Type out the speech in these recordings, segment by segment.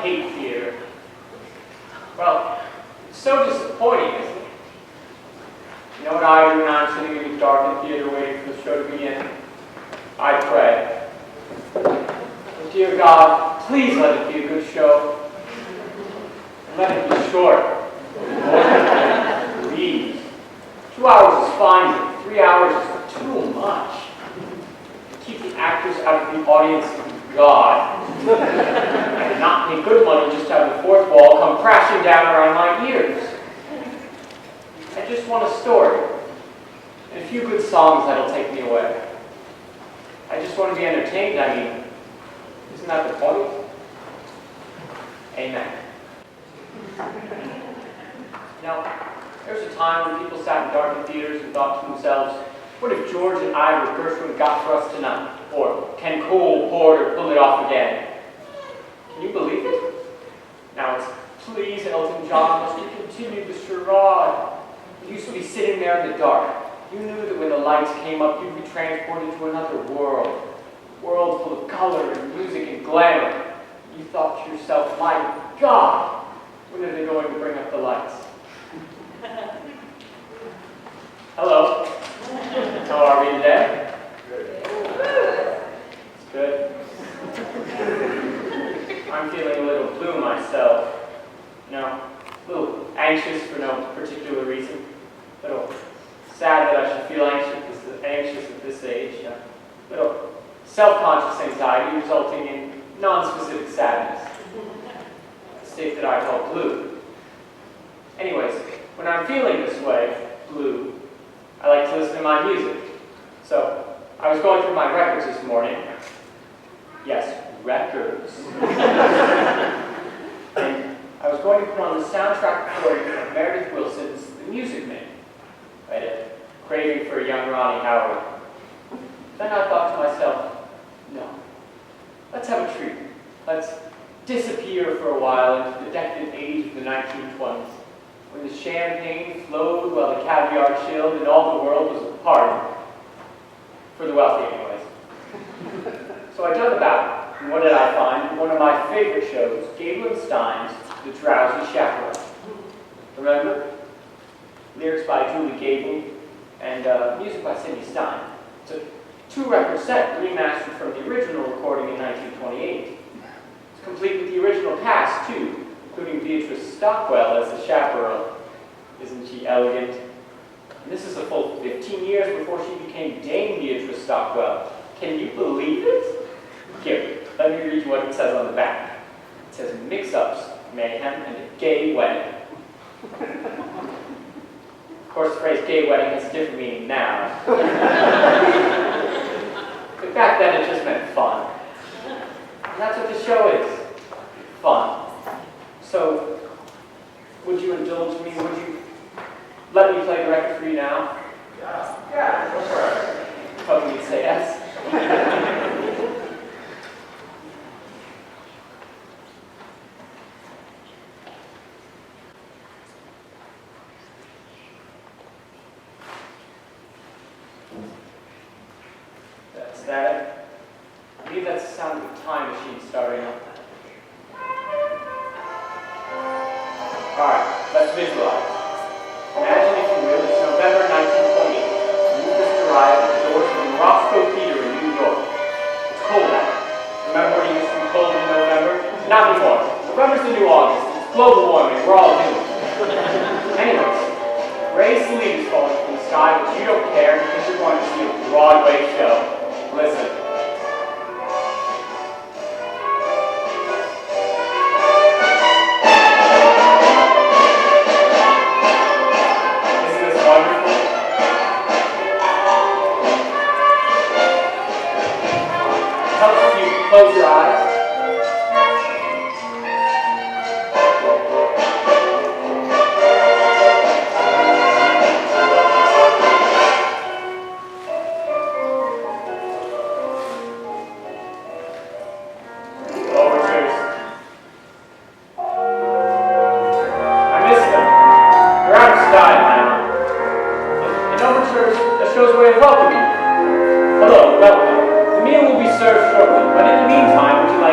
hate theater. Well, it's so disappointing, isn't it? You know what I do when I'm sitting in the darkened theater waiting for the show to begin? I pray. Oh, dear God, please let it be a good show. And let it be short. Please. 2 hours is fine, but 3 hours is too much. Keep the actors out of the audience, God. And not pay good money just to have the fourth wall come crashing down around my ears. I just want a story. And a few good songs that'll take me away. I just want to be entertained, I mean. Isn't that the point? Amen. Now, there's a time when people sat in darkened theaters and thought to themselves, what if George and Ira Gershwin got for us tonight? Or can Cole Porter pull it off again? Can you believe it? Now it's, please, Elton John, must you continue the charade? You used to be sitting there in the dark. You knew that when the lights came up, you'd be transported to another world. A world full of color and music and glamour. You thought to yourself, my God, when are they going to bring up the lights? Hello. How are we today? It's good. I'm feeling a little blue myself. You know, a little anxious for no particular reason. A little sad that I should feel anxious at this age. A little self-conscious anxiety resulting in non-specific sadness. A state that I call blue. Anyways, when I'm feeling this way, blue, I like to listen to my music. So, I was going through my records this morning. Yes, records. And I was going to put on the soundtrack recording of Meredith Willson's The Music Man. I had a craving for a young Ronnie Howard. Then I thought to myself, no, let's have a treat. Let's disappear for a while into the decadent age of the 1920s, when the champagne flowed while the caviar chilled and all the world was a party. For the wealthy, anyways. So I dug about it, and what did I find? One of my favorite shows, Gable and Stein's The Drowsy Chaperone. Remember? Lyrics by Julie Gable and music by Cindy Stein. It's a two-record set remastered from the original recording in 1928. It's complete with the original cast, too, including Beatrice Stockwell as the chaperone. Isn't she elegant? And this is a full 15 years before she became Dame Beatrice Stockwell. Can you believe it? Here, let me read you what it says on the back. It says, mix-ups, mayhem, and a gay wedding. Of course, the phrase gay wedding has a different meaning now. But back then, it just meant fun. And that's what the show is. Fun. So, would you indulge me? Would you let me play the record for you now? Yeah, go for it. Hoping you'd say yes. That's that. I believe that's the sound of a time machine starting up. Alright, let's visualize. Imagine, if you will, it's November 1928. You just arrived at the doors of the Roscoe Theater in New York. It's cold out. Remember when it used to be cold in November? Not anymore. November's the new August. It's global warming. We're all doomed. Anyways, gray sleeves falling from the sky, but you don't care because you're going to see a Broadway show. Listen. Close your eyes. Overtures. I miss them. They're out of style now. In overtures, the show's way of welcoming. Hello, welcome. The meal will be served shortly, but in the meantime, would you like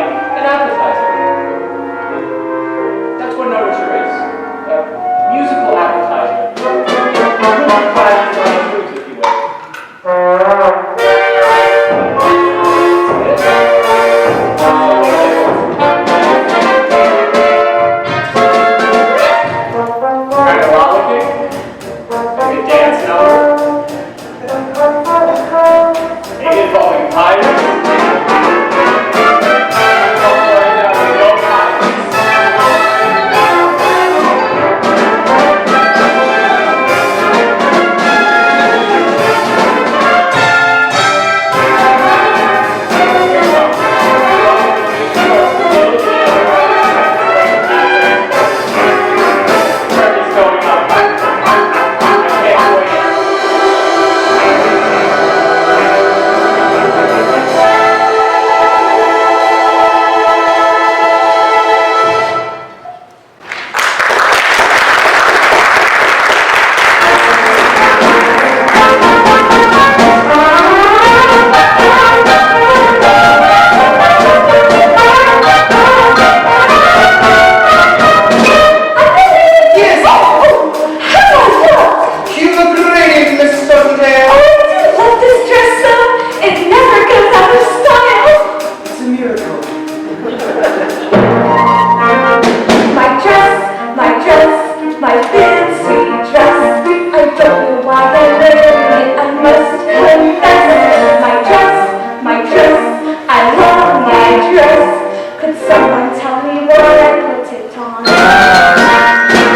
Someone tell me what I put it on.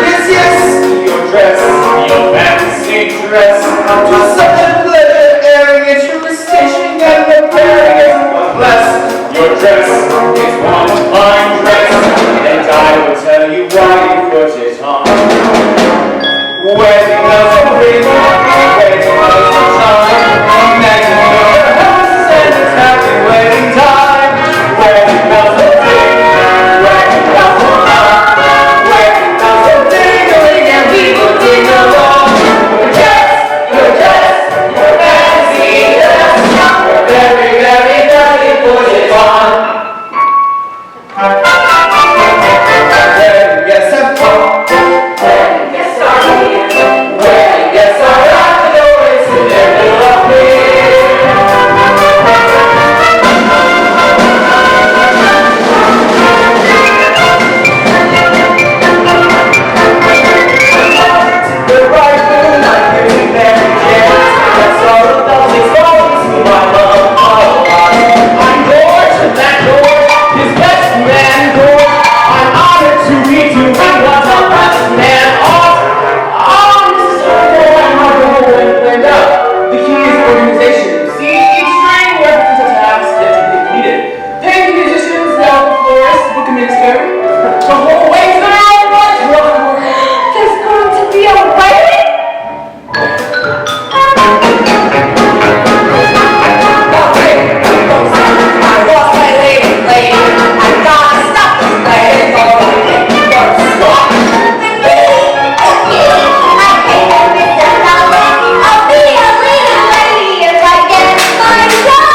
Yes, yes, your dress, your fancy dress. 'Twas such a pleasure airing it, your precision and preparing it. But bless your dress is one fine dress, and I will tell you why you put it on. Wedding bells are ring, wedding bells are chime. Imagine your house and it's happy wedding time. Wedding bells are ring, wedding bells are chime. Wedding bells are ding-a-ling and we will ding along. Your dress, your fancy dress. Your very, very, very put it on. Wedding guests have come. Wedding guests are here. Wedding guests are at the door. It's an emblem of fear. The bridegroom, I'm giving them gifts. That's all the thousand stories for my love. I'm George, and that George is best man George. I'm honored to be doing what a best man ought. This is how the whole thing planned out. The key is organization. See, each string represents a task yet to be completed. Pay the musicians, now the florist, book a minister. The whole way's gonna roll right to rock and roll. There's going to be a wedding? I lost my lady. I gotta stop this wedding. I'll be a little lady if I get my son.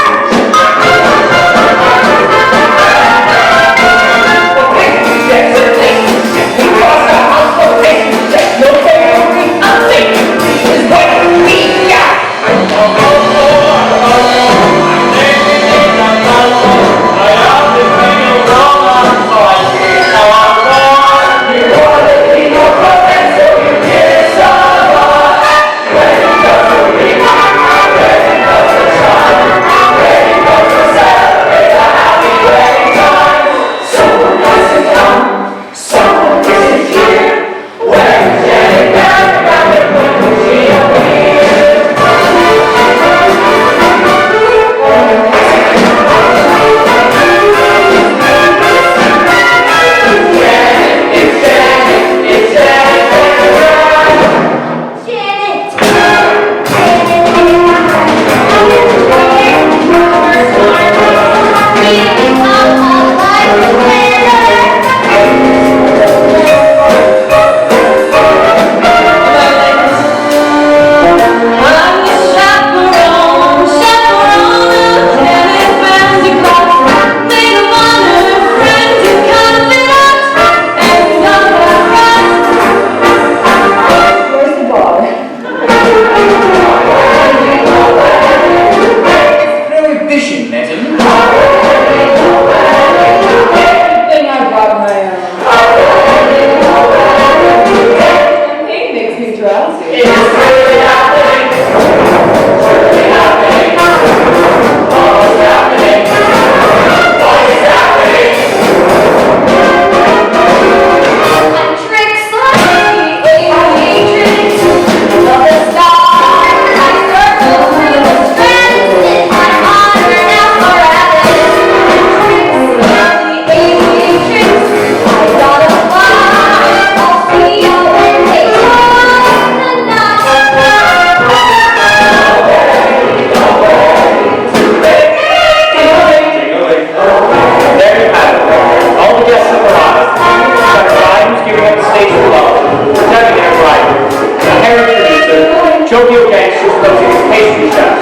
Tokyo gangsters posing as pastry chefs,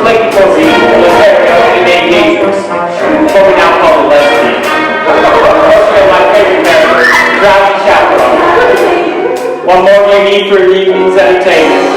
flaky coffee, Lambert, and gangsters, what we now call the lesbians. Also, my favorite member, Drowsy Chaperone. One more you need for the evening's entertainment.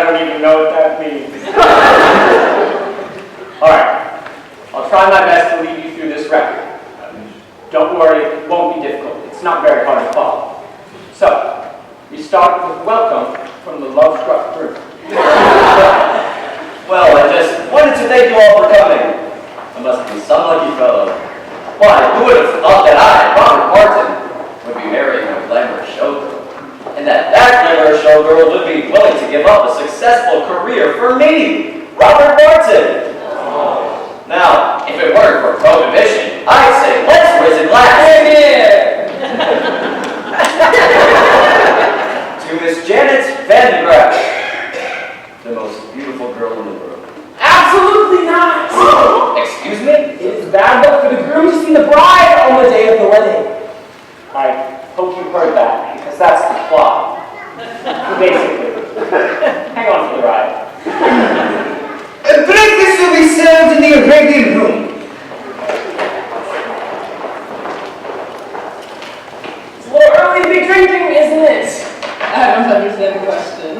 I don't even know what that means. Alright, I'll try my best to lead you through this record. Don't worry, it won't be difficult. It's not very hard to follow. So, we start with welcome from the love-struck group. Well, I just wanted to thank you all for coming. I must be some lucky fellow. Why, who would have thought that I, Robert Martin, would be marrying a glamorous showgirl? And that glamorous showgirl would be willing to give up a successful career for me, Robert Martin. Now, if it weren't for prohibition, I'd say, let's raise a glass. To Miss Janet Van de Graaff, the most beautiful girl in the world. Absolutely not! Excuse me? It is bad luck for the groom to see the bride on the day of the wedding. I hope you heard that, because that's the plot. Basically. Hang on for the ride. Breakfast will be served in the Arabian room. It's a little early to be drinking, isn't it? I don't understand the question.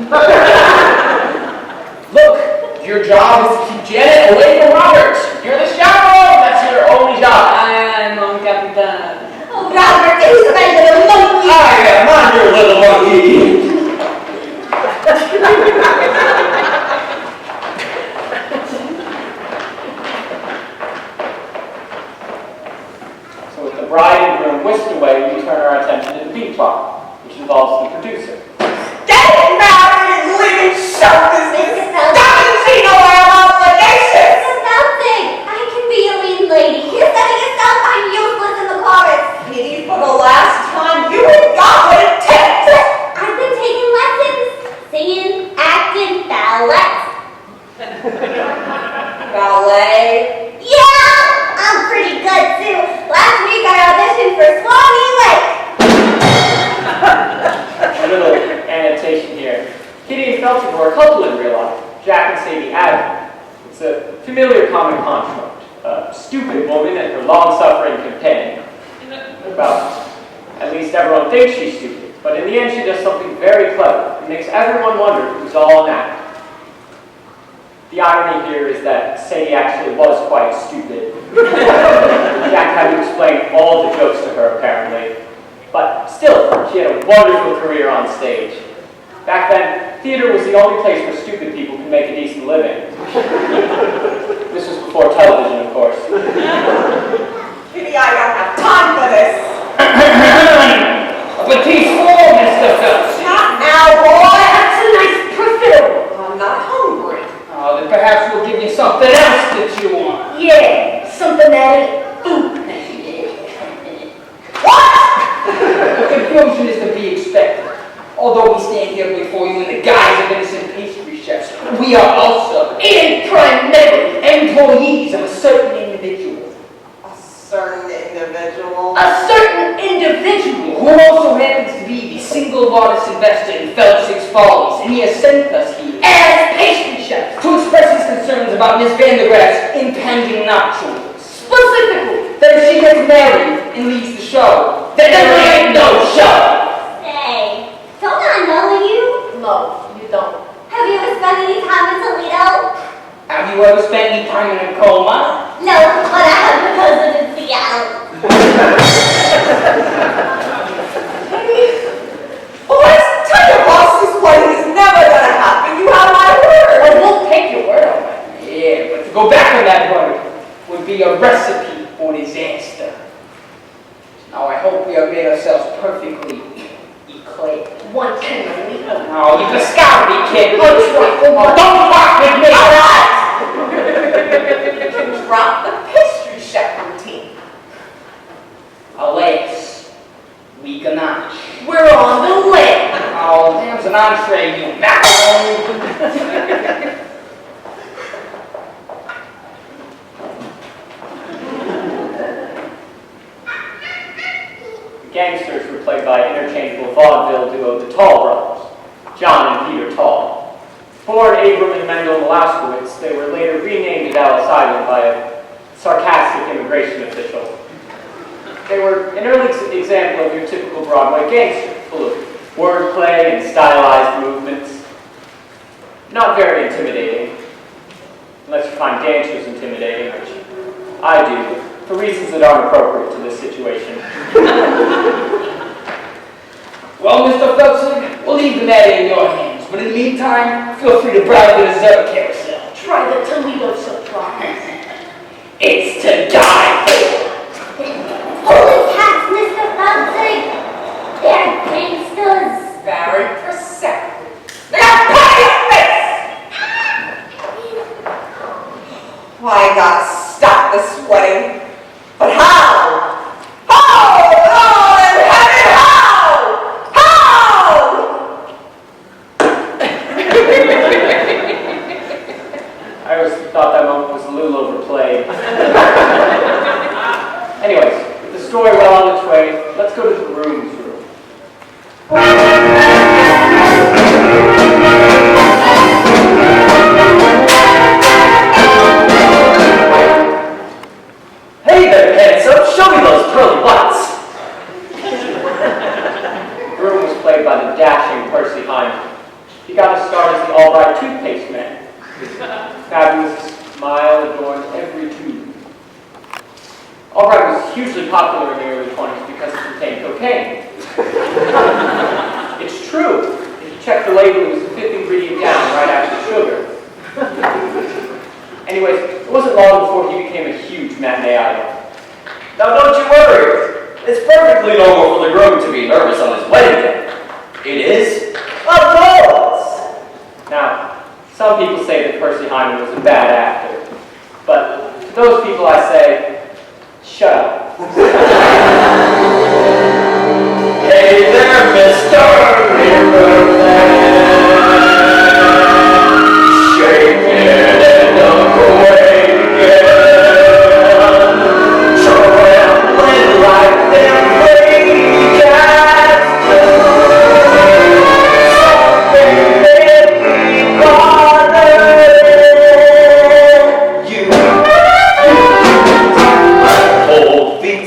Look, your job is to keep Janet away from Robert. You're the chaperone. That's your only job. I am on Capitan. Oh, Robert, he's a little monkey. I am on your little monkey. So with the bride and groom whisked away, we turn our attention to the B plot, which involves the producer. Getting married and living show business. It's Doesn't see no obligations. nothing. I can be a lead lady. You're setting yourself. I'm useless in the chorus. Pity for the last time you ain't got what it takes. I've been taking lessons. Singing, acting, ballet. Ballet. Yeah, I'm pretty good too. Last week I auditioned for Swanee Lake. A little annotation here. Kitty and Felton were a couple in real life. Jack and Sadie Adams. It's a familiar common construct. A stupid woman and her long-suffering companion. Well, at least everyone thinks she's stupid, but in the end she does something very clever and makes everyone wonder if it was all an act. The irony here is that Sadie actually was quite stupid. Jack had to explain all the jokes to her, apparently. But still, she had a wonderful career on stage. Back then, theater was the only place where stupid people could make a decent living. This was before television, of course. Pity I don't have time for this. But he's full, Mr. Phelps. Not now, boy. That's a nice profiterole. I'm not hungry. Oh, then perhaps we'll give you something else that you want. Yeah, something that ain't food. The confusion is to be expected. Although we stand here before you in the guise of innocent pastry chefs, we are also, and primarily, employees of a certain individual. A certain individual. A certain individual who also happens to be the single largest investor in Phelps Follies, and he has sent us here as pastry chefs to express his concerns about Miss Van de Graaff's impending nuptials. Specifically, that if she gets married and leaves the show, then there ain't no show. Say, don't I know you? No, you don't. Have you ever spent any time in Toledo? Have you ever spent any time in a coma? No, but I have a cousin in Seattle. Boys, tell your boss this wedding is never gonna happen. You have my word. Well, we'll take your word on that. Yeah, but to go back on that word would be a recipe for disaster. Now, I hope we have made ourselves perfectly eclair. One can believe it. Oh, you Piscari kid! Oh, don't talk with me! All right. You can drop the pastry chef routine. Alas, we cannot. We're on the way. Oh, there's an entree, you macaron. The gangsters were played by interchangeable vaudeville duo the Tall Brothers, John and Peter Tall. Born Abram and Mendel Malowskowitz, they were later renamed at Ellis Island by a sarcastic immigration official. They were an early example of your typical Broadway gangster, full of wordplay and stylized movements. Not very intimidating, unless you find gangsters intimidating, which I do, for reasons that aren't appropriate to this situation. Well, Mr. Felsen, we'll leave the matter in your hands, but in the meantime, feel free to browse the dessert carousel. Try the Toledo surprise. It's to die for. Holy cats, Mr. Felsen! They're gangsters! Very perceptive. Now pay your face! I gotta stop the sweating. But how? How? Lord in heaven, how? How? I always thought that moment was a little overplayed. Anyways, with the story well on its way, let's go to the groom's room. Hey there, handsome. Show me those pearly whites. The groom was played by the dashing Percy Hyman. He got his start as the all-right toothpaste man. His fabulous smile adorned every tube. All-right was hugely popular in the early 20s because it contained cocaine. It's true. If you check the label, it was the fifth ingredient down right after sugar. Anyways, it wasn't long before he became a huge matinee idol. Now don't you worry. It's perfectly normal for the groom to be nervous on his wedding day. It is? Of course! Now, some people say that Percy Hyman was a bad actor, but to those people I say, shut up. Hey there, Mr. Riverman. Shake it and look away again. Trembling like them lady cats do. Something made me bother you. My cold feet.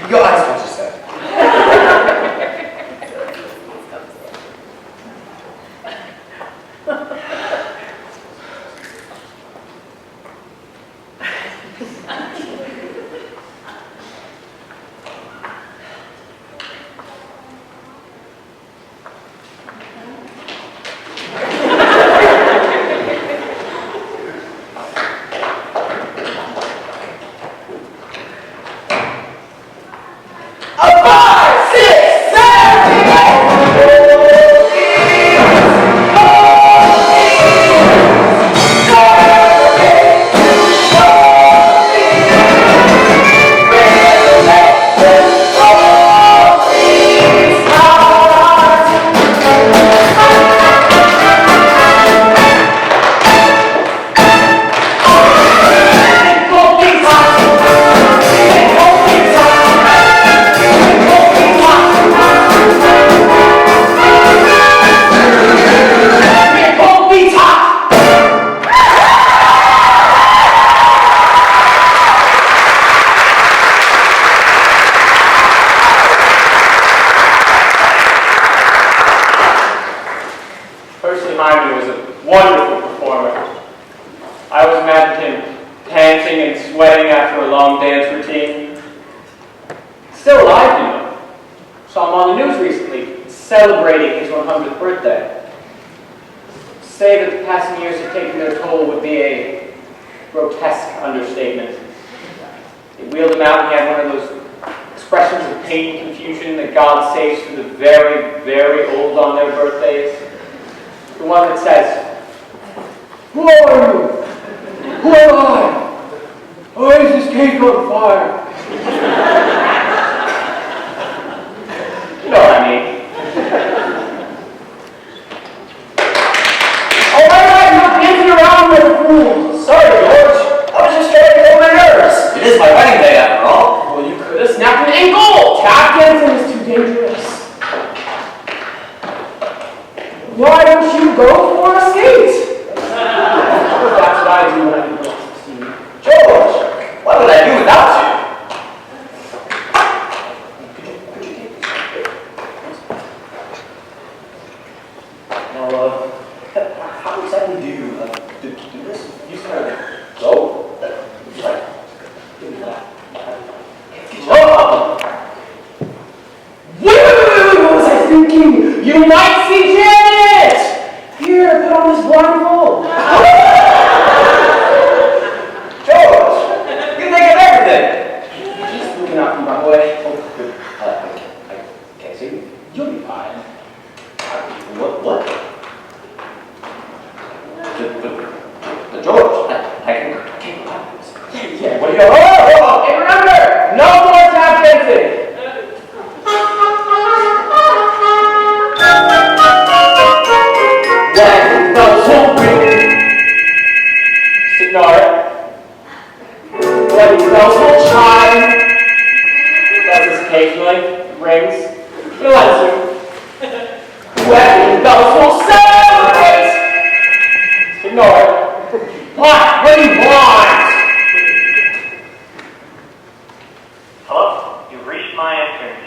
Your eyes what you said. Celebrating his 100th birthday. Say that the passing years have taken their toll would be a grotesque understatement. They wheeled him out and he had one of those expressions of pain and confusion that God saves for the very, very old on their birthdays. The one that says, "Who are you? Who am I? Why is this cake on fire?" You know what I mean. Sorry, George. I was just trying to get my nerves. It is my wedding day, after all. Well, you could have snapped an ankle. Tap dancing is too dangerous. Why don't you go for a skate? That's what I do when I'm 16. George, what would I do without you? Now, how exactly do you do this? You kind of go? Like, oh! Wait, what was I thinking? You might see Janet! Here, put on this blindfold. George, you think of everything. Just looking out for my boy. Oh, good. Okay, so you'll be fine. What? The George, I can't help this. Yeah, what do you go? Oh! Hey, remember! No more tap dancing! When bells will ring, just ignore it. When bells will chime, does this occasionally, rings, you let it. When bells will celebrate, just ignore it. What? What do you want? Hello, you've reached my entrance.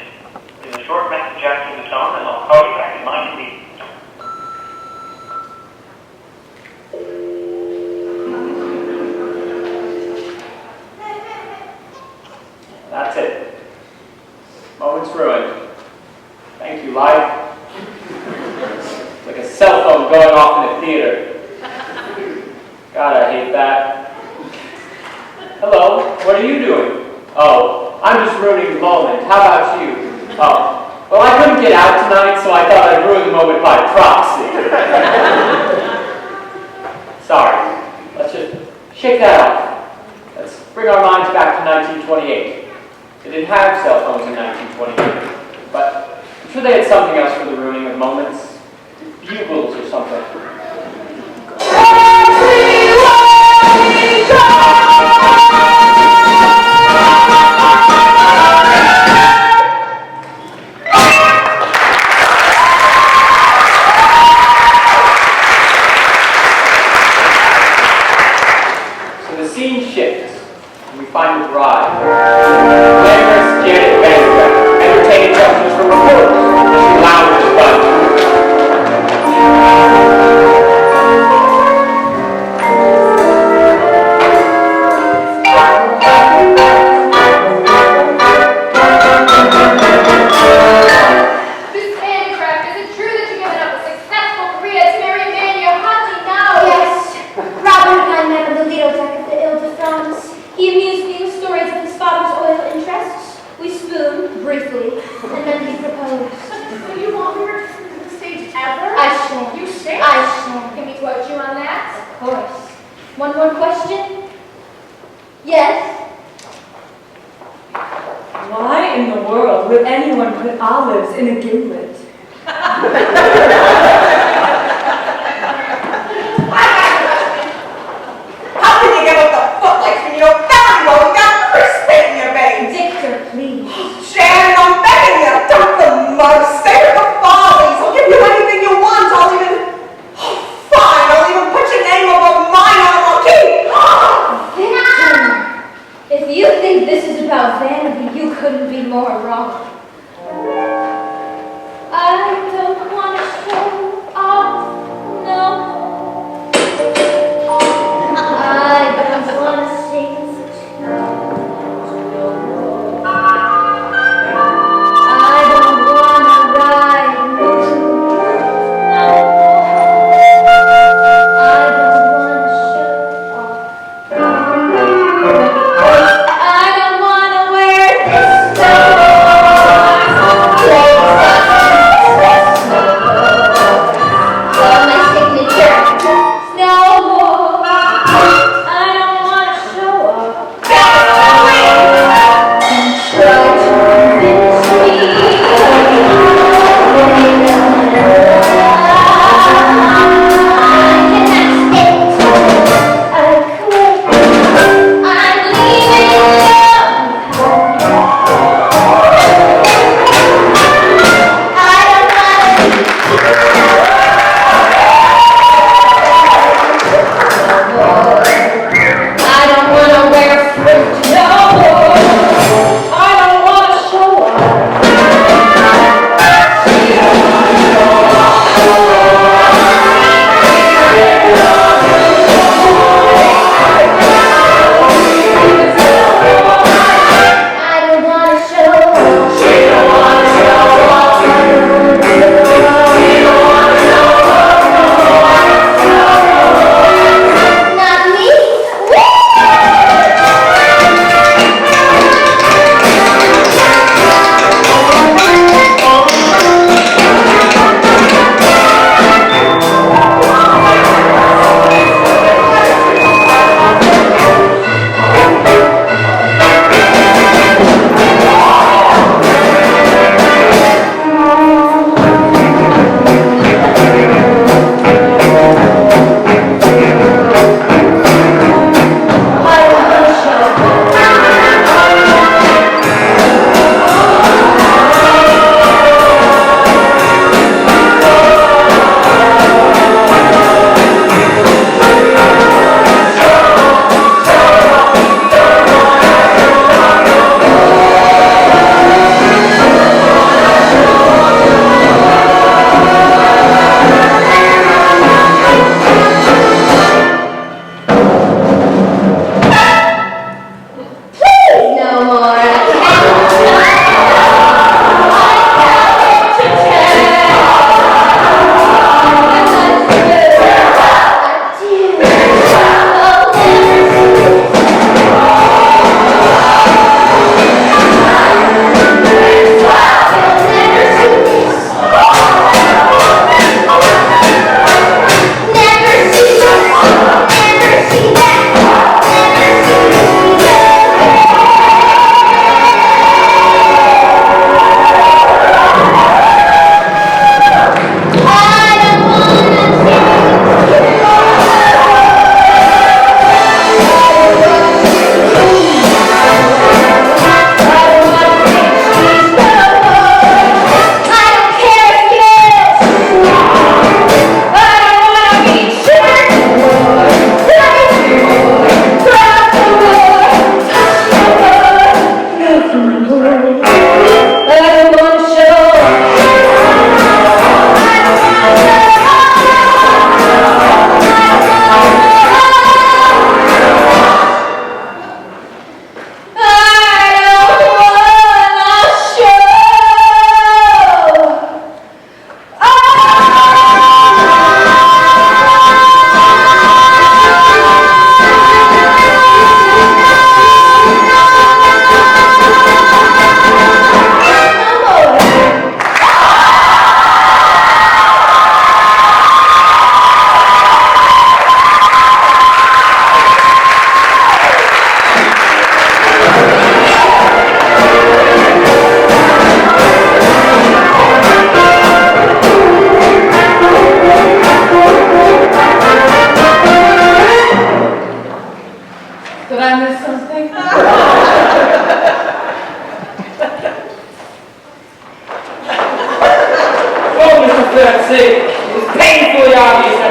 Leave a short message after the tone and I'll call you back at my convenience. That's it. Moment's ruined. Thank you, life. It's like a cell phone going off in a theater. God, I hate that. Hello, what are you doing? Oh, I'm just ruining the moment. How about you? Oh, well, I couldn't get out tonight, so I thought I'd ruin the moment by proxy. Sorry. Let's just shake that off. Let's bring our minds back to 1928. They didn't have cell phones in 1928, but I'm sure they had something else for the ruining of moments. Bugles or something. So the scene shifts, and we find the bride. Glamorous Janet One more question? Yes? Why in the world would anyone put olives in a gimlet? How can you give up the footlights when you don't value all without crisp in your veins? Victor, please. Shannon, I'm begging you, dump the mud, stay with the follies. I'll give you anything you want. I'll even put your name above mine on the key. Victor, if you think this is about vanity, you couldn't be more wrong. I don't want to show off, no. I don't want to sing no more. I don't want to ride moon, no more. I don't want to show off. I don't want to wear this no more.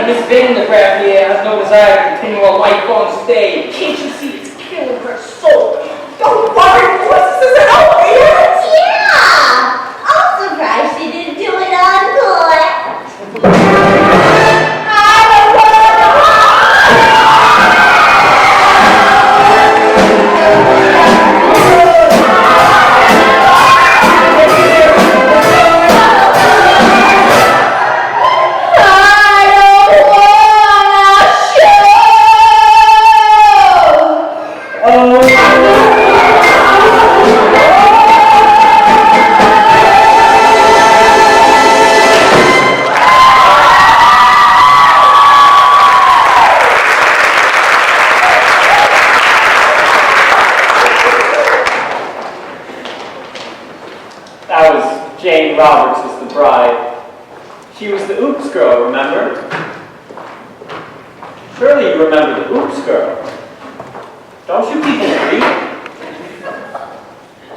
Miss Vandergraff here has no desire to continue her life on stage. Can't you see it's killing her soul? Don't worry, boys, this isn't over yet. Yeah! I'm surprised she didn't do it encore. That was Jane Roberts as the bride. She was the Oops girl, remember? Surely you remember the Oops girl. Don't you people agree?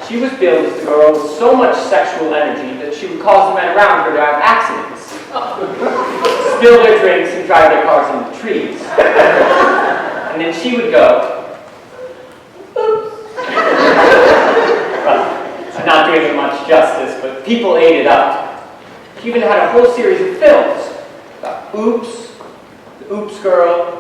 She was billed as the girl with so much sexual energy that she would cause the men around her to have accidents. Spill their drinks and drive their cars into trees. And then she would go, well, I'm not doing it much justice, but people ate it up. She even had a whole series of films about Oops, the Oops Girl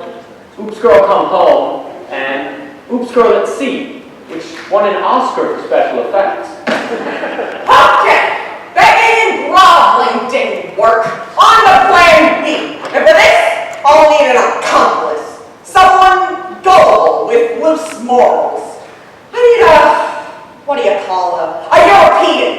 Come Home, and Oops Girl at Sea, which won an Oscar for special effects. Okay, begging and groveling didn't work. On to plan B. And for this, I'll need an accomplice. Someone gullible with loose morals. I need what do you call them? A European.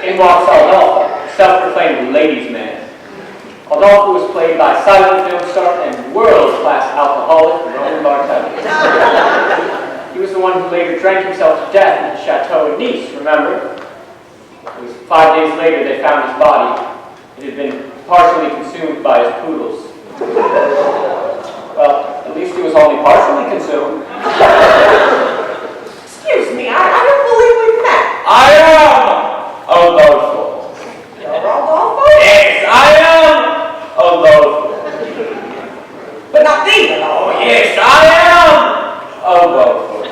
In walks Adolfo, self-proclaimed ladies' man. Adolfo was played by silent film star and world-class alcoholic Roman Bartelli. He was the one who later drank himself to death in his chateau in Nice, remember? It was 5 days later they found his body. It had been partially consumed by his poodles. Well, at least he was only partially consumed. Excuse me, I don't believe we've met. I am Adolfo. You're Rodolfo? Yes, I am Adolfo. But not the Adolfo. Oh, yes, I am Adolfo.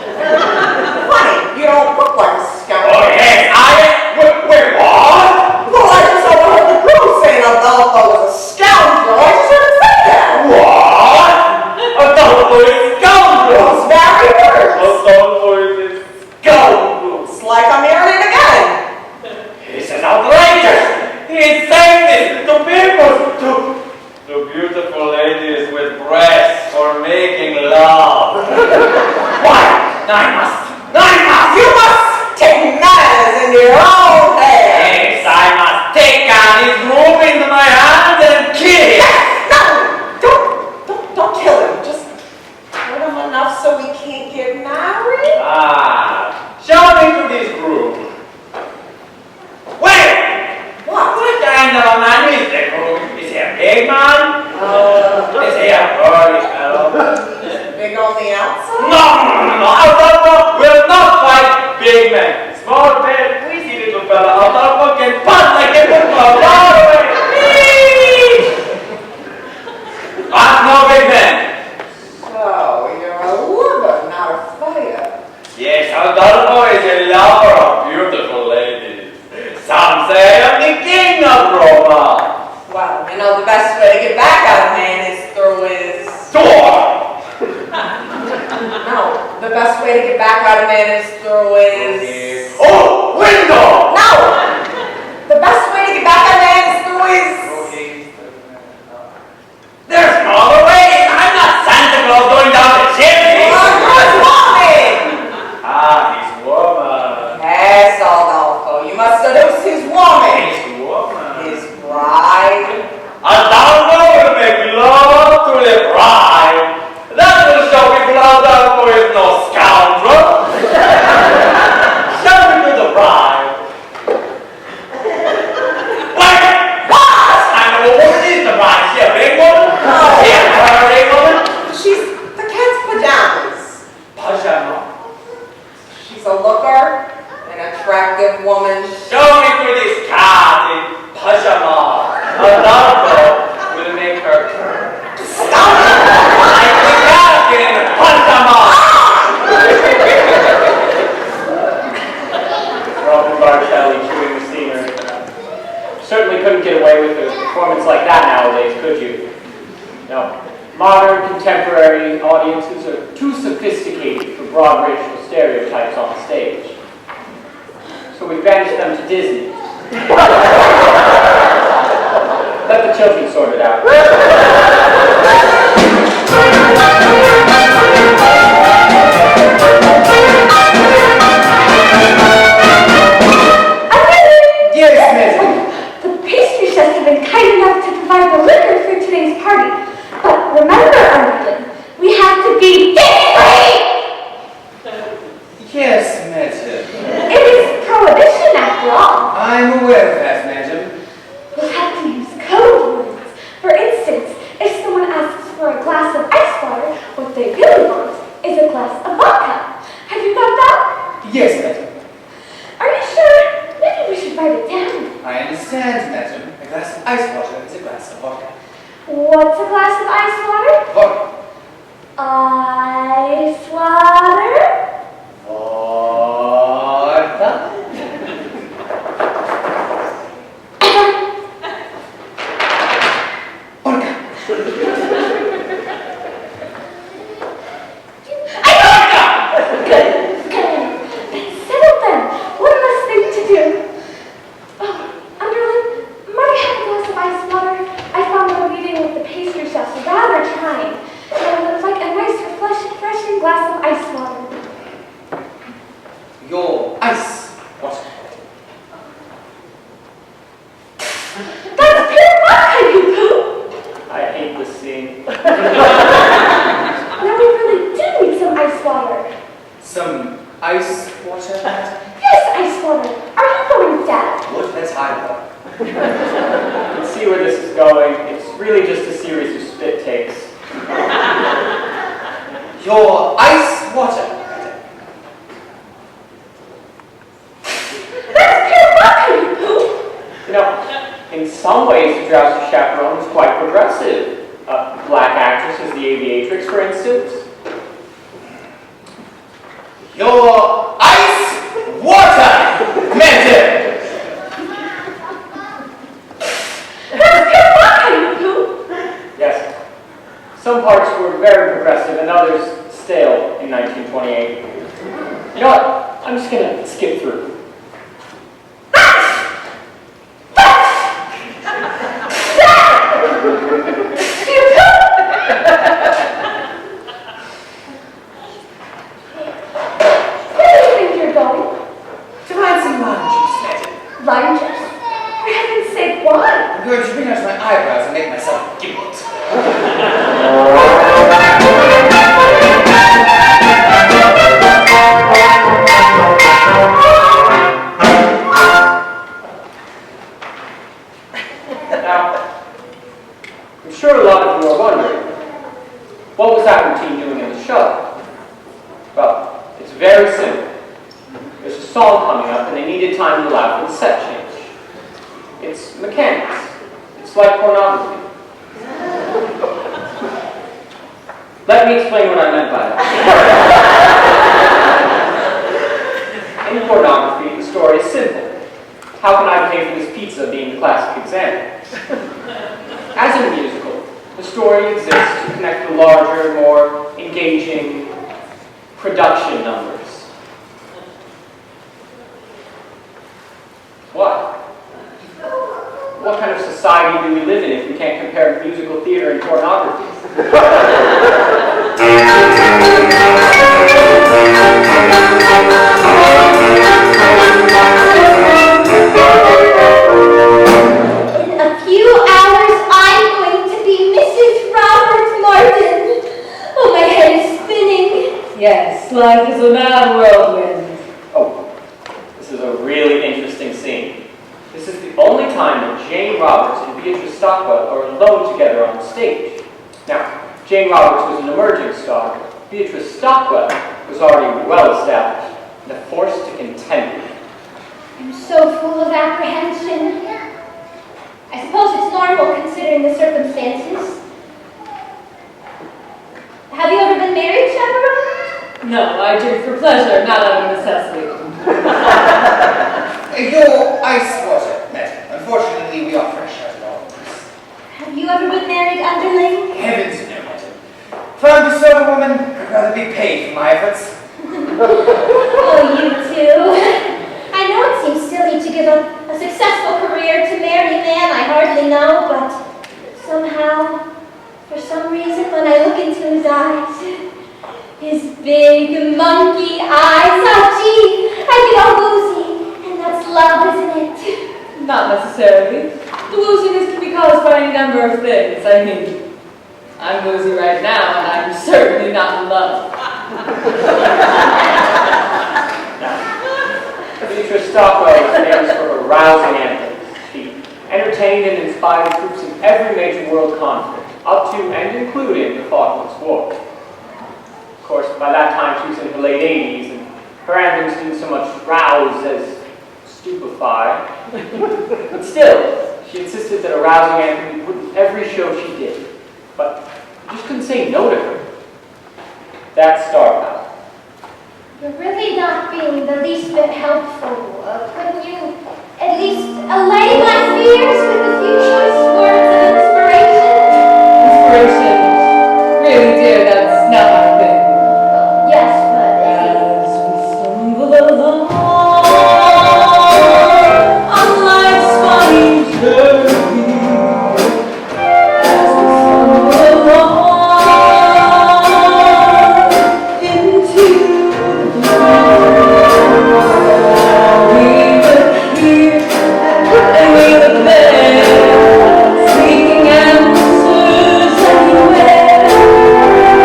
Funny, you don't look like a scoundrel. Oh, yes, I am. Wait, what? Well, I just overheard the crew saying Adolfo was a scoundrel. I just heard him say that. What? Adolfo is scoundrel. Those very words. Adolfo is scoundrel. It's like I'm hearing it again. This is outrageous. He's saying this to people, to beautiful ladies with breasts for making love. Why? You must take matters in your own hands. Yes, I must take his room into my hands and kill him. No, don't kill him. Just hurt him enough so we can't get married. Show me to this room. Wait! What? What kind of a man is the groom? Is he a big man? Is he a burly fellow? Big on the outside? No! Adolfo will not fight big men. Small, pale, greasy little fella. Adolfo can punch like a football. All the way. I'm no big man. So, you're a lover, not a fighter. Yes, Adolfo is a lover of beautiful ladies. Some say I'm the king of Roma. Well, you know the best way to get back at a man is through his... Door! No, the best way to get back at a man is through his... Oh, window! No! The best way to get back at a man is through his... There's no other way. I'm not Santa Claus going down the chimney. His woman! His woman. Yes, Adolfo, you must seduce his woman. His woman. His bride. Adolfo will make love to the bride. That will show people Adolfo is no scoundrel. Show me to the bride. nowadays, could you? No. Modern, contemporary audiences are too sophisticated for broad racial stereotypes on the stage. So we banished them to Disney. Let the children sort it out. Yes, madam. The pastry chefs have been kind enough to provide the liquor for today's party. But remember, Arnold, we have to be discreet! Yes, madam. It is prohibition after all. I'm aware of that, madam. We'll have to use code words. For instance, if someone asks for a glass of ice water, what they really want is a glass of vodka. Have you got that? Yes, madam. Are you sure? Maybe we should write it down. I understand, madam. A glass of ice water is a glass of vodka. What's a glass of ice water? Vodka. Ice water? Vodka. Vodka. Good. Let's settle then. One less thing to do. Oh, Underling, might I have a glass of ice water? I found my meeting with the pastry chefs rather trying. So I would like a nice, refreshing glass of ice water. Your ice water. That's pure vodka, you poo! I hate this scene. Now we really do need some ice water. Some ice water, madam? Yes, ice water. Are you going deaf? Would that I were. You can see where this is going. It's really just a series of spit takes. Your ice water, madam. That's pure vodka, you poo! You know, in some ways, the Drowsy Chaperone was quite progressive. A black actress as the aviatrix, for instance. Your ice water, madam. That's pure vodka, you poo! Yes. Some parts were very progressive and others stale in 1928. You know what? I'm just going to skip through. Where do you think you're going? To find some lime juice, madam. Lime juice? For heaven's sake, why? I'm going to bring out my eyebrows and make myself a gimlet. Now, I'm sure a lot of you are wondering, what was that routine doing in the show? Well, it's very simple. There's a song coming up and they needed time to allow for the set change. It's mechanics. It's like pornography. Let me explain what I meant by that. In pornography, the story is simple. How can I pay for this pizza being the classic example? As in a musical, the story exists to connect the larger, more engaging production numbers. What? What kind of society do we live in if we can't compare musical theater and pornography? In a few hours, I'm going to be Mrs. Robert Martin. Oh, my head is spinning. Yes, life is a mad whirlwind. Oh, this is a really interesting scene. This is the only time that Jane Roberts and Beatrice Stockwell are alone together on the stage. Now, Jane Roberts was an emerging star. Beatrice Stockwell was already well established and a force to contend with. I'm so full of apprehension. I suppose it's normal considering the circumstances. Have you ever been married, Chaperone? No, I drink for pleasure, not out of necessity. Your ice water, madam. Unfortunately, we are fresh out of all this. Have you ever ever been married, underling? Heavens no. If I'm to serve a woman, I'd rather be paid for my efforts. Oh, you too. I know it seems silly to give up a successful career to marry a man I hardly know, but somehow, for some reason, when I look into his eyes, his big monkey eyes, oh gee, I get all woozy, and that's love, isn't it? Not necessarily. The wooziness can be caused by a number of things. I mean, I'm woozy right now, and I'm certainly not in love. Beatrice Stockwell was famous for her rousing anthems. She entertained and inspired troops in every major world conflict, up to and including the Falklands War. Of course, by that time she was in her late 80s, and her anthems didn't so much rouse as stupefy. But still, she insisted that a rousing anthem be put in every show she did. But you just couldn't say no to her. That's star power. You're really not being the least bit helpful. Couldn't you at least allay my fears with a few choice words of inspiration? Inspiration. Really, dear, that's not my thing. Yes, but As we stumble along on life's funny journey, as we stumble along into the we look here and we look there, seeking answers anywhere.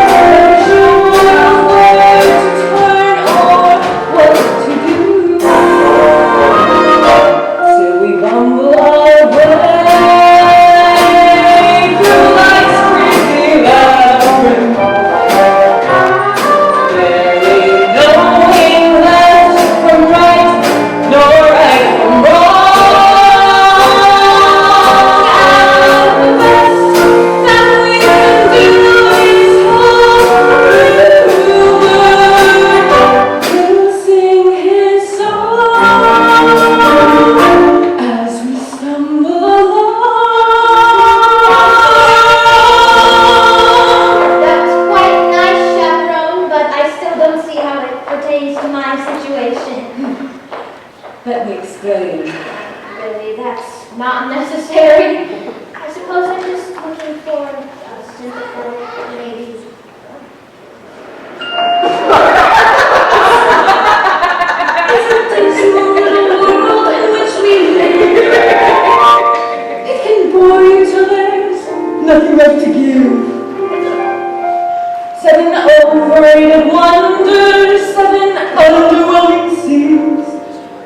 Not sure where to turn or what to do, till we bumble our way through life's crazy labyrinth. Barely knowing left from right, nor right from wrong. And the best that we can do is hope we'll sing his song as we stumble along. that was quite nice, chaperone, but I still don't see how it pertains to my situation. Let me explain. Really, that's not necessary. I suppose I'm just looking for a sympathetic, maybe. Isn't this little world in which we live? It can bore you till there's nothing left to give. 7 overrated wonders, 7 underwhelming seas,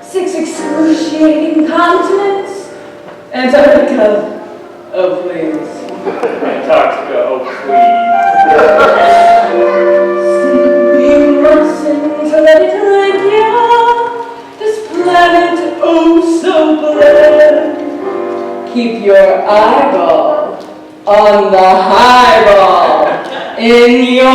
6 excruciating continents, Antarctica, oh please. Antarctica, oh please. Sleeping Morrison to let it like yeah, this planet oh so bland. Keep your eyeball on the highball in your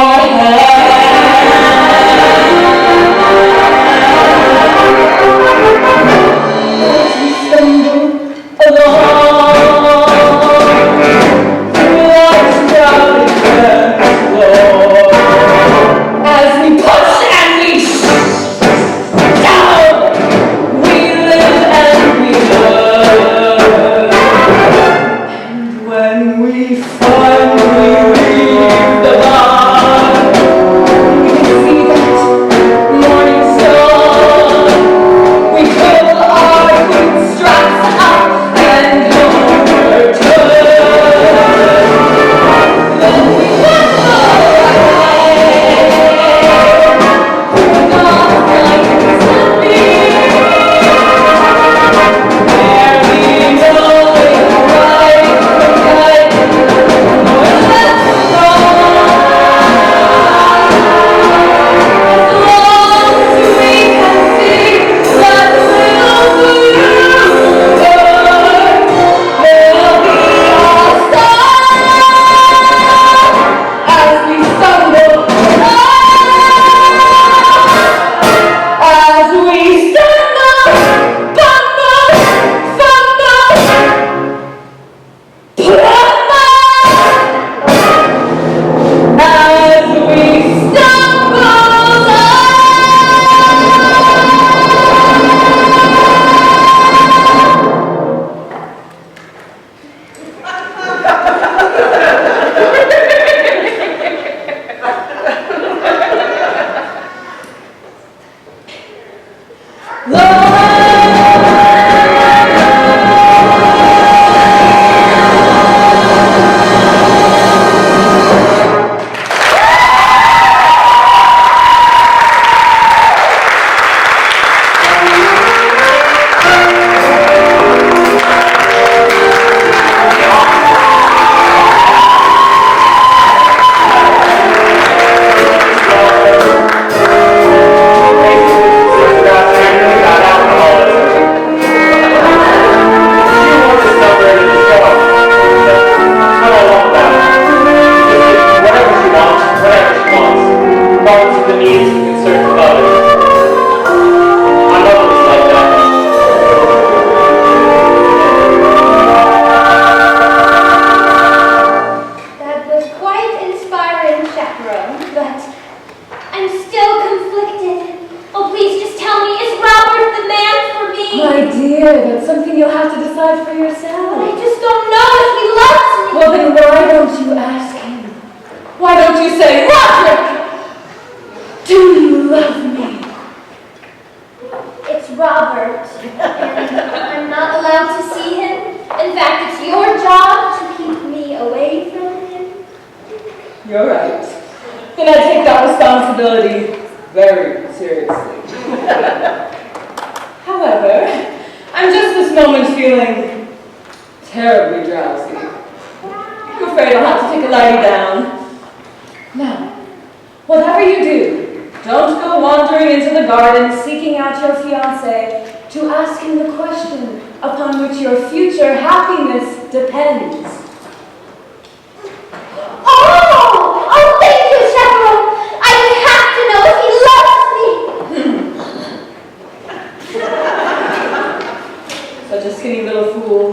as we stumble along through life's crowded dance floor, as we push and we down, we live and we learn, and when we finally leave the bar, we can see that morning sun. We pull our bootstraps up and homeward turn. Then we wander away through the nights that be, barely knowing right from right, nor left from wrong. You're right. Then I take that responsibility very seriously. However, I'm just this moment feeling terribly drowsy. I'm afraid I'll have to take a lie down. Now, whatever you do, don't go wandering into the garden seeking out your fiancé to ask him the question upon which your future happiness depends. Oh, thank you, Chaperone. I have to know if he loves me. Such a skinny little fool.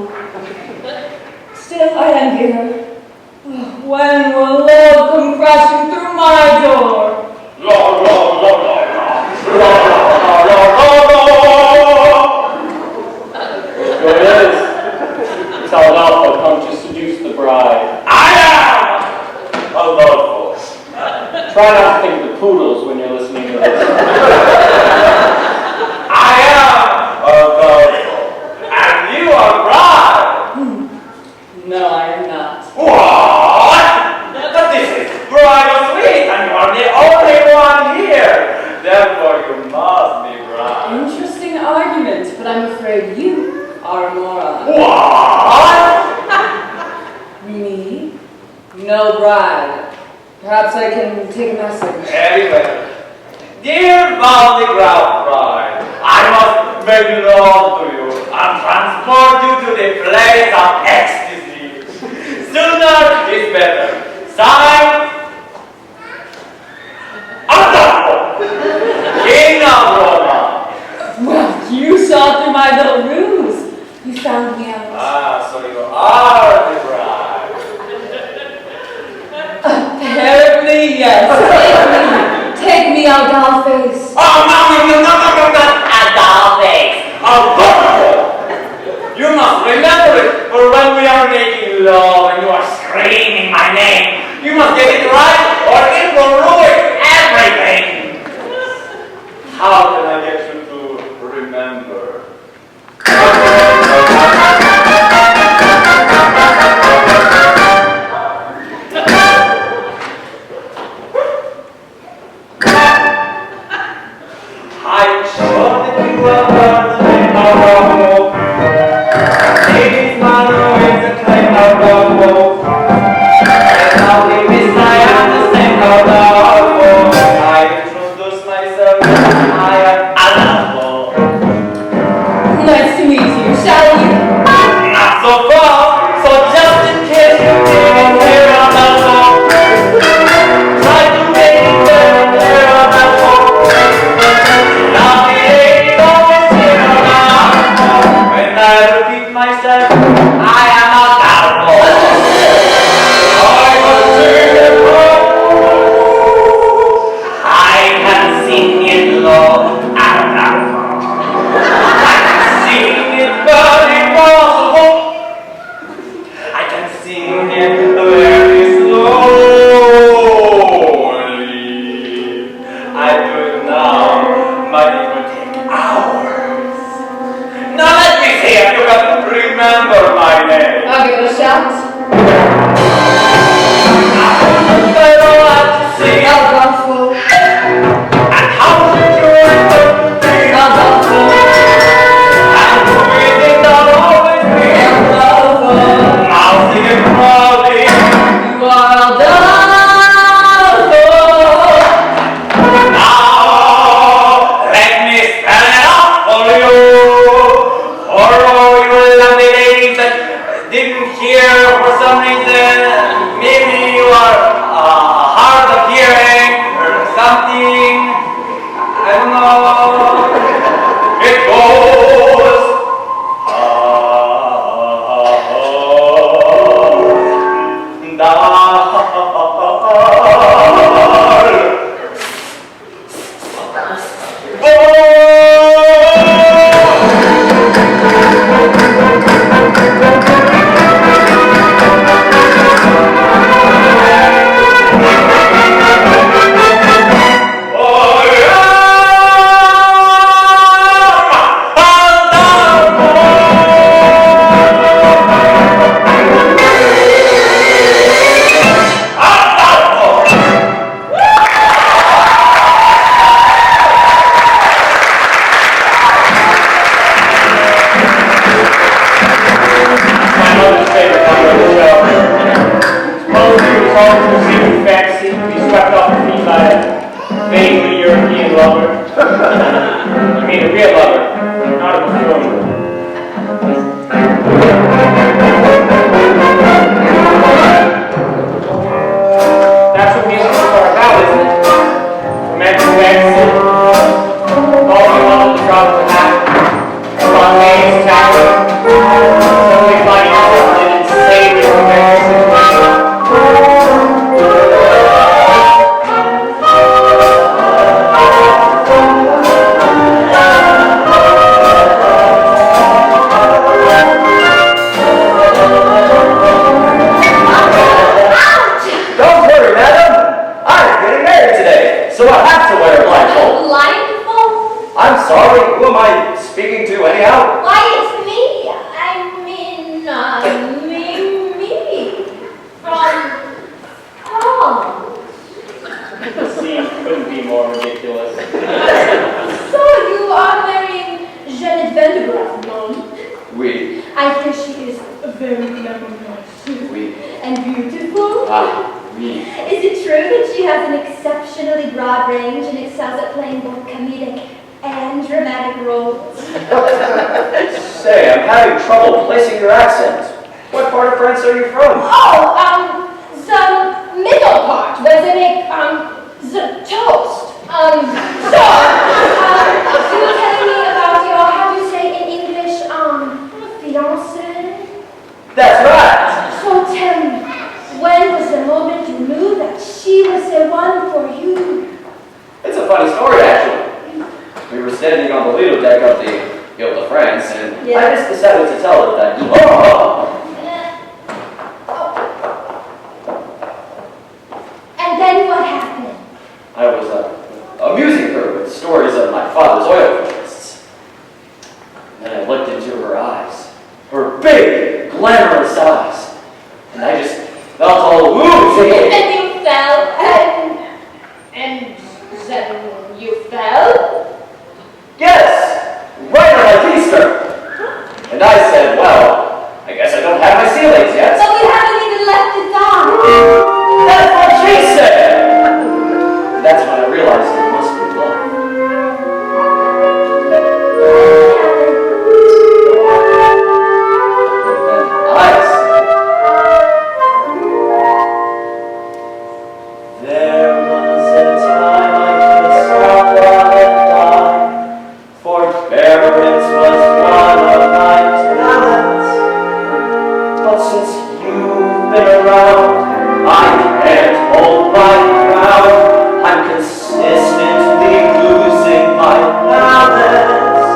Still, I envy her. When will love come crashing through my door? La la la la la. La la la la la. There it is. Solid Alpha come to seduce the bride. I am a loveful. Try not to think of the poodles when you're listening to this. I am a loveful. And you are bride. No, I am not. What? But this is bridal suite, and you are the only one here. Therefore, you must be bride. Interesting argument, but I'm afraid you are a moron. What? Me? No bride. Perhaps I can take a message. Very well. Dear Bounty Ground bride, I must make love to you and transport you to the place of ecstasy. Sooner is better. Signed, Adolfo, King of Roma. Well, you saw through my little ruse. You found me out. Ah, so you are the bride. Apparently, yes. Take me, out doll face. Oh, no, not a doll face. A buffalo. You must remember it, for when we are making love and you are screaming my name, you must get it right or it will ruin everything. How can I get you to remember? I'm sure that you will learn the name of Rambo. Ladies, man, who is the claim of Rambo? And now we miss I am the same of Rambo. I introduce myself, I am Adolfo. Nice to meet you, shall we? Not so far, so just in case you didn't hear Adolfo, try to make it very clear Adolfo. Now the ladies always hear Adolfo. When I repeat myself, I am Adolfo. I can sing it low. I can sing it low, Adolfo. I can sing it very possible. I can sing it very slowly. I do it now, but it will take hours. Now let me see if you can remember my name. I'll give it a shot. I don't have to sing. Adolfo. And how did you enter to me? Adolfo. And who is it that always be? Adolfo. Now sing it proudly. You are Adolfo. Now let me spell it out for you. For all you lovely ladies that didn't hear for some reason, maybe you are hard of hearing or something. I don't know. It goes. Da called to a secret fantasy to be swept off her feet by a vaguely European lover. You mean a real lover, not a buffoon. That's what musicals are about, isn't it? Romantic fantasy, falling in love with the drop of a hat, spontaneous tackle, suddenly finding yourself in an insanely romantic situation. Don't worry, madam. I'm getting married today, so I have to wear a blindfold. Blindfold? I'm sorry, who am I speaking to anyhow? Why, it's me. I mean, me. From The scene couldn't be more ridiculous. So you are marrying Jeanette Vandergraaf, non? Oui. I hear she is very glamorous Oui. and beautiful. Oui. Is it true that she has an exceptionally broad range and excels at playing both comedic and dramatic roles? Say, I'm having trouble placing your accent. What part of France are you from? Oh, the middle part where they make, the toast. You were telling me about your, how do you say in English, fiancé? That's right. So tell me, when was the moment you knew that she was the one for you? It's a funny story, actually. We were standing on the Lido deck of the Ile-de-France, and I just decided to tell her that. And then what happened? I was amusing her with stories of my father's oil interests. And then I looked into her eyes, her big, glamorous eyes, and I just felt all woozy. And you fell, and then you fell? Yes, right on like Easter. And I said, well, I guess I don't have my ceilings yet. So we haven't even left the dock. That's what she said. That's when I realized it must be love. And I said, there was a time I could stop and die. Forbearance was one of my talents. But since you've been around, I can't hold my ground. I'm consistently losing my balance.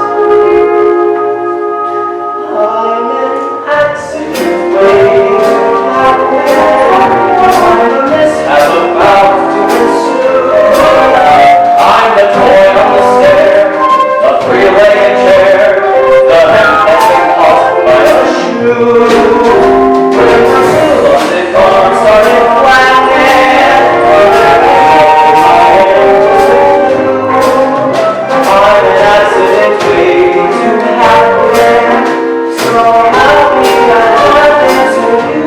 I'm an accident waiting to happen. I'm a mishap about to ensue. I'm the toy on the stair, the three-legged chair, the hem that's been caught by a shoe. London arms started flapping. I'm an accident waiting to happen. So happy that happened to you.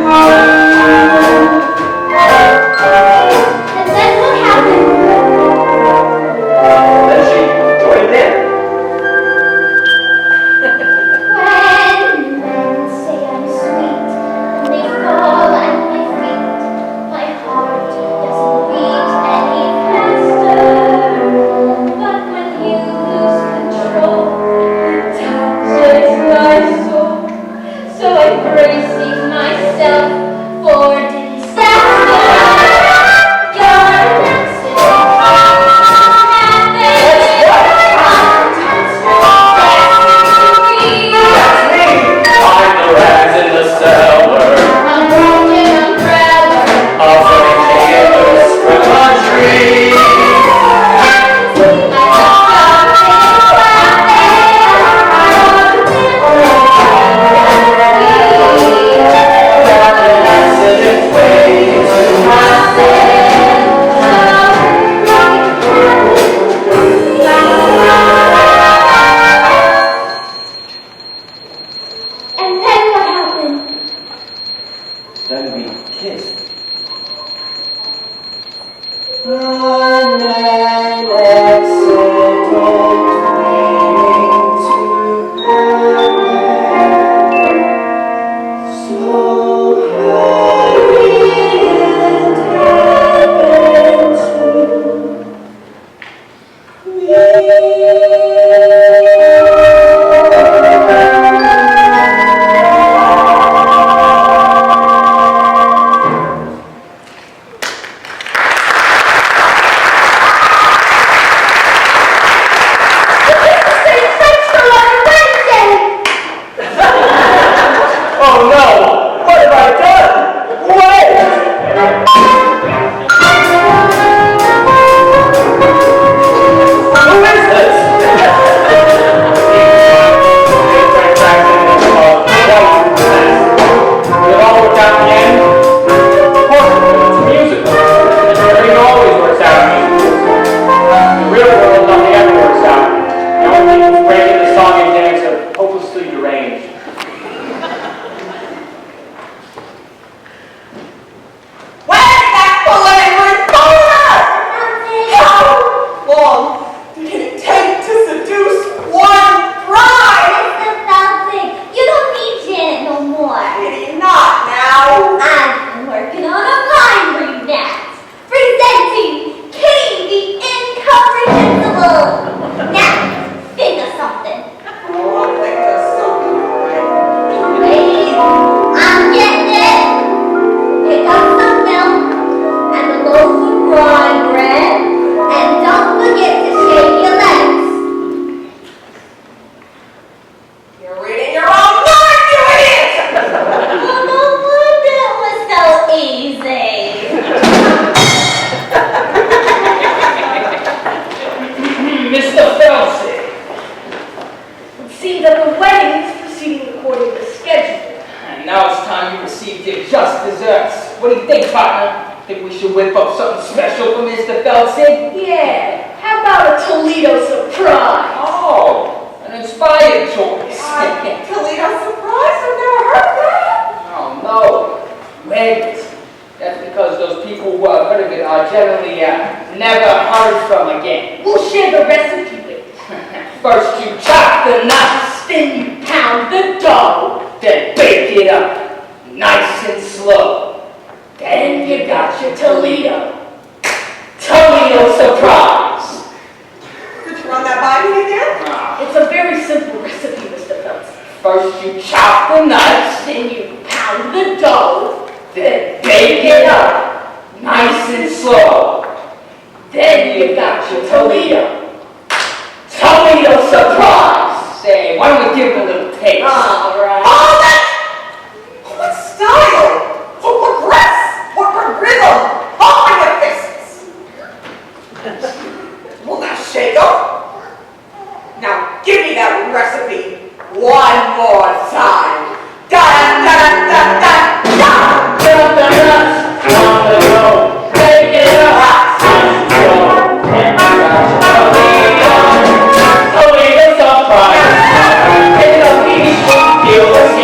Feel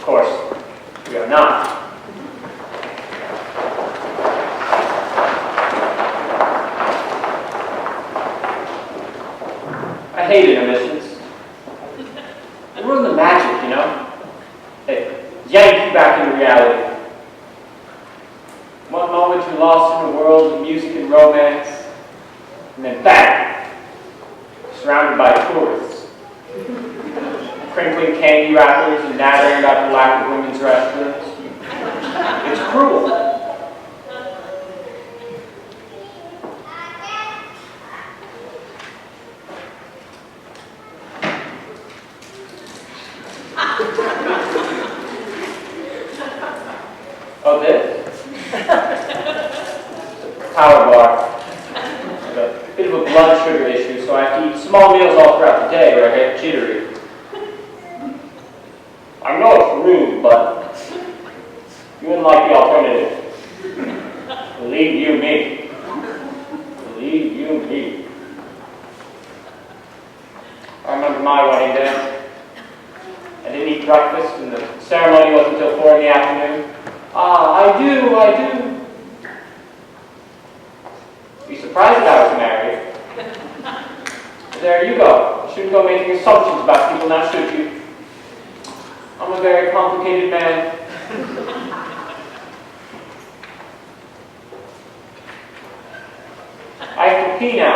course, we are not. I hate intermissions. They ruin the magic, you know? They yank you back into reality. One moment you're lost in a world of music and romance, and then bang! Surrounded by tourists. Crinkling candy wrappers and nattering about the lack of women's restrooms. It's cruel. Oh, this? Power bar. I've got a bit of a blood sugar issue, so I have to eat small meals all throughout the day or I get jittery. I know it's rude, but you wouldn't like the alternative. Believe you me. Believe you me. I remember my wedding day. I didn't eat breakfast, and the ceremony wasn't until 4 in the afternoon. I do. Be surprised that I was married. There you go. You shouldn't go making assumptions about people now, should you? I'm a very complicated man. I have to pee now.